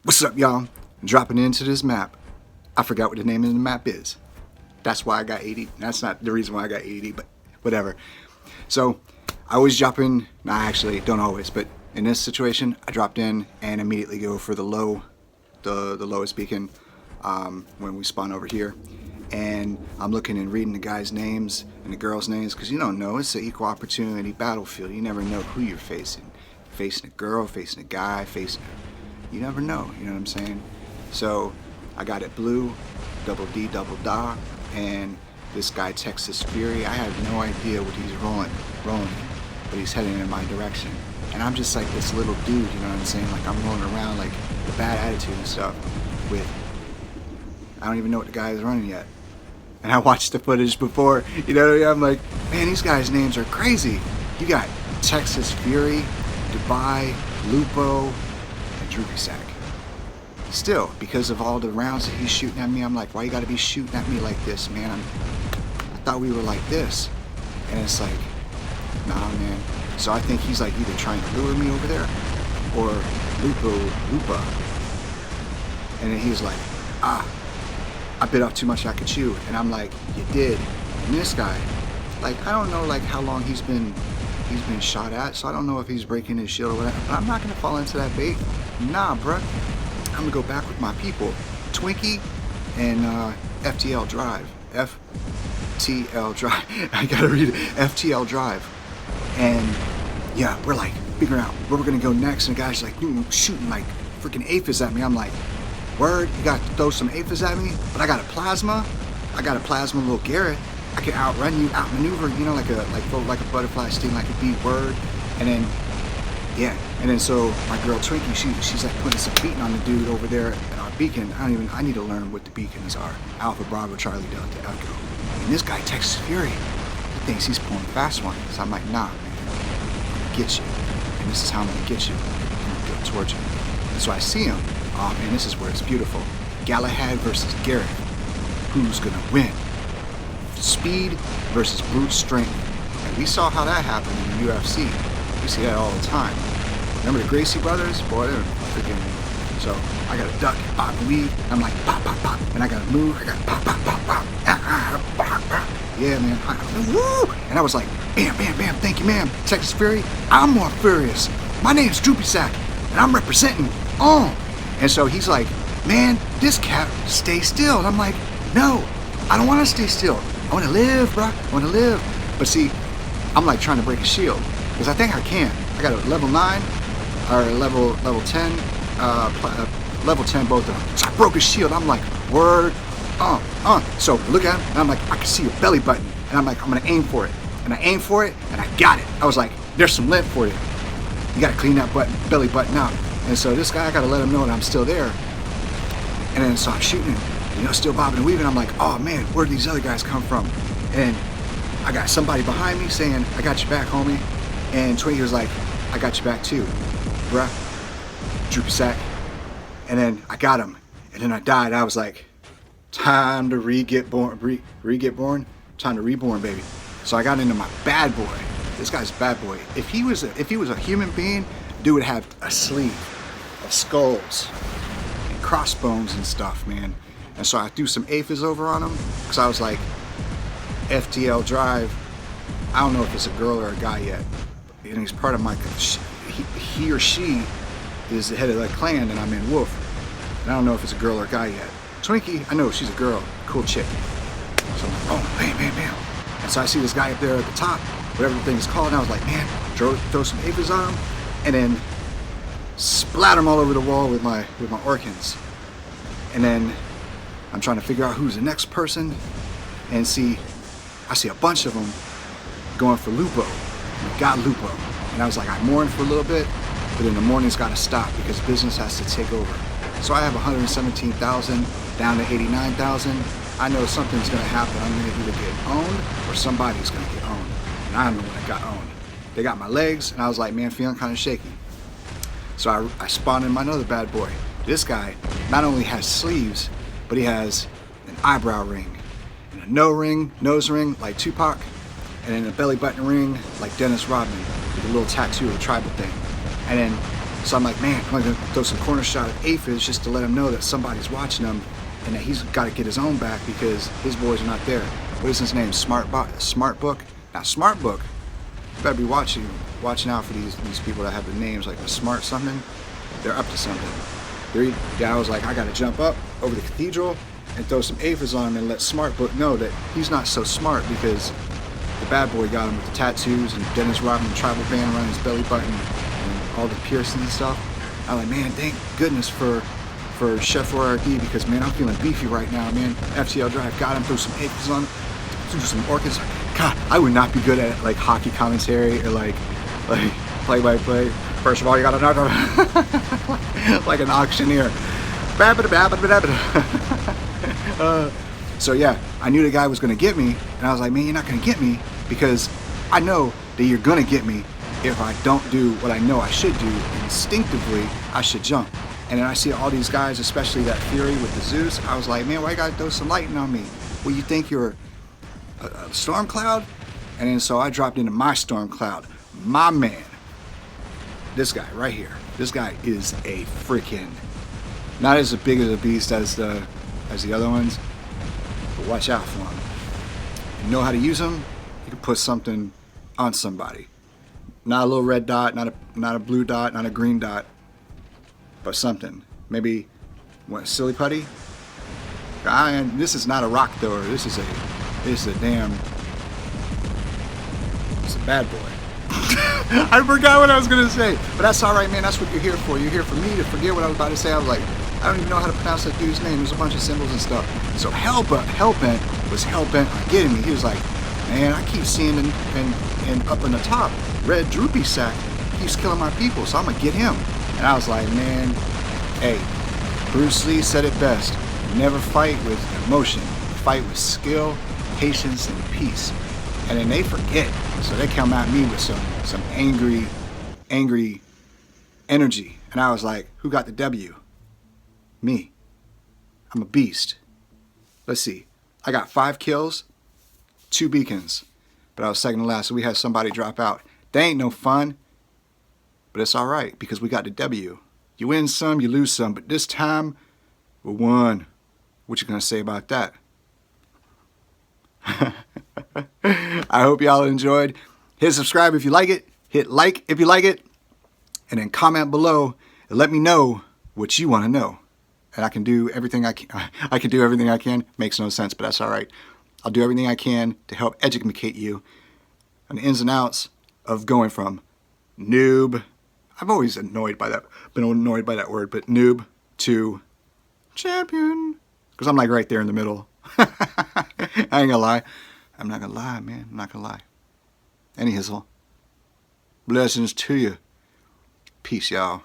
What's up, y'all? Dropping into this map. I forgot what the name of the map is. That's why I got 80. That's not the reason why I got 80, but whatever. So I always drop in. Nah, actually, don't always, but in this situation, I dropped in and immediately go for the lowest beacon when we spawn over here. And I'm looking and reading the guys' names and the girls' names because you don't know. It's an equal opportunity battlefield. You never know who you're facing. Facing a girl, facing a guy, you never know, you know what I'm saying? So I got it blue, double D, double da, and this guy Texas Fury, I have no idea what he's rolling, but he's heading in my direction. And I'm just like this little dude, you know what I'm saying? Like I'm rolling around like the bad attitude and stuff with, I don't even know what the guy is running yet. And I watched the footage before, you know, I'm like, man, these guys' names are crazy. You got Texas Fury, Dubai, Lupo, Droopy. Still, because of all the rounds that he's shooting at me, I'm like, why you gotta be shooting at me like this, man? I thought we were like this. And it's like, nah, man. So I think he's like either trying to lure me over there or Lupa. And then he was like, I bit off too much I could chew. And I'm like, you did. And this guy, like, I don't know like how long he's been shot at, so I don't know if he's breaking his shield or whatever, but I'm not gonna fall into that bait. Nah, bruh. I'm gonna go back with my people. Twinkie and FTL Drive. FTL Drive. I gotta read it. FTL Drive. And yeah, we're like figuring out where we're gonna go next, and the guy's like shooting like freaking aphids at me. I'm like, word, you got to throw some aphids at me, but I got a plasma little Garrett. I can outrun you, outmaneuver, you know, like a butterfly sting, like a bee, word. And then, yeah, and then so my girl Twinkie, she's like putting some beating on the dude over there at our beacon. I need to learn what the beacons are. Alpha, Bravo, Charlie, Delta, Echo. And this guy, Texas Fury, he thinks he's pulling fast one. So I'm like, nah, man, I'm gonna get you. And this is how I'm gonna get you. I'm gonna go towards you. And so I see him. Oh man, this is where it's beautiful. Galahad versus Garrett. Who's gonna win? Speed versus brute strength. And we saw how that happened in the UFC. We see that all the time. Remember the Gracie brothers? Boy, they're freaking. So I gotta duck, pop, weave. I'm like pop, pop, pop, and I gotta move. I gotta pop, pop, pop, pop. Yeah, man. Woo! And I was like, bam, bam, bam. Thank you, ma'am. Texas Fury. I'm more furious. My name's Droopy, and I'm representing on. And so he's like, man, this cat stay still. And I'm like, no, I don't want to stay still. I want to live, bro. I want to live. But see, I'm like trying to break a shield because I think I can. I got a level 9 or level 10, level 10 both of them. So I broke his shield. I'm like, word, So look at him, and I'm like, I can see your belly button, and I'm like, I'm gonna aim for it, and I aim for it, and I got it. I was like, there's some lint for you. You gotta clean that belly button out. And so this guy, I gotta let him know that I'm still there. And then so I'm shooting. You know, still bobbing and weaving. I'm like, oh man, where do these other guys come from? And I got somebody behind me saying, I got your back, homie. And Twinkie was like, I got your back too, bruh. Droopy sack. And then I got him. And then I died. I was like, time to re-get born. Time to reborn, baby. So I got into my bad boy. This guy's bad boy. If he was a human being, dude would have a sleeve of skulls and crossbones and stuff, man. And so I threw some aphids over on him because I was like, FTL Drive, I don't know if it's a girl or a guy yet. And he's part of my, he or she is the head of the clan and I'm in Wolf. And I don't know if it's a girl or a guy yet. Twinkie, I know she's a girl, cool chick. So I'm like, oh, bam, bam, bam. And so I see this guy up there at the top, whatever the thing is called, and I was like, man, throw some aphids on him and then splatter them all over the wall with my Orkans. And then I'm trying to figure out who's the next person, and I see a bunch of them going for Lupo. And I got Lupo. And I was like, I mourned for a little bit, but then the mourning's got to stop because business has to take over. So I have 117,000 down to 89,000. I know something's going to happen. I'm going to either get owned or somebody's going to get owned. And I don't know when I got owned. They got my legs, and I was like, man, feeling kind of shaky. So I spawned in my another bad boy. This guy not only has sleeves, but he has an eyebrow ring, and a nose ring like Tupac, and then a belly button ring like Dennis Rodman with a little tattoo of a tribal thing. And then So I'm like, man, I'm gonna throw some corner shot of aphids just to let him know that somebody's watching him and that he's got to get his own back because his boys are not there. What is his name? Smart Book. Now Smart Book, you better be watching out for these people that have the names like the Smart something. They're up to something. The guy was like, I got to jump up over the cathedral and throw some aphids on him and let Smart Book know that he's not so smart because the bad boy got him with the tattoos and Dennis Rodman tribal band around his belly button and all the piercings and stuff. I'm like, man, thank goodness for Chef RD because, man, I'm feeling beefy right now, man. FTL Drive got him, throw some aphids on him, threw some orchids. God, I would not be good at like hockey commentary or like play-by-play. First of all, you gotta knock like an auctioneer. So yeah, I knew the guy was gonna get me, and I was like, man, you're not gonna get me because I know that you're gonna get me if I don't do what I know I should do. Instinctively, I should jump. And then I see all these guys, especially that Fury with the Zeus. I was like, man, why you gotta throw some lightning on me? Well, you think you're a storm cloud? And then so I dropped into my storm cloud. My man, this guy right here. This guy is a freaking, not as big as a beast as the other ones, but watch out for him. If you know how to use him, you can put something on somebody. Not a little red dot, not a blue dot, not a green dot, but something. Maybe what, silly putty? This is not a rock thrower. This is a bad boy. I forgot what I was gonna say, but that's all right, man. That's what you're here for. You're here for me to forget what I was about to say. I was like, I don't even know how to pronounce that dude's name. There's a bunch of symbols and stuff. So Hellbent was hell-bent on getting me. He was like, man, I keep seeing and up in the top, red Droopy sack keeps killing my people, so I'm gonna get him. And I was like, man, hey, Bruce Lee said it best. Never fight with emotion. Fight with skill, patience, and peace. And then they forget. So they come at me with some angry energy. And I was like, who got the W? Me. I'm a beast. Let's see. I got 5 kills, 2 beacons. But I was second to last, so we had somebody drop out. They ain't no fun. But it's all right, because we got the W. You win some, you lose some. But this time, we won. What you gonna say about that? I hope y'all enjoyed. Hit subscribe if you like it. Hit like if you like it. And then comment below and let me know what you want to know. And I can do everything I can. I can do everything I can. Makes no sense, but that's all right. I'll do everything I can to help educate you on the ins and outs of going from noob. I've always been annoyed by that word, but noob to champion. Because I'm like right there in the middle. I ain't gonna lie. I'm not gonna lie, man. I'm not gonna lie. Any hizzle. Blessings to you. Peace, y'all.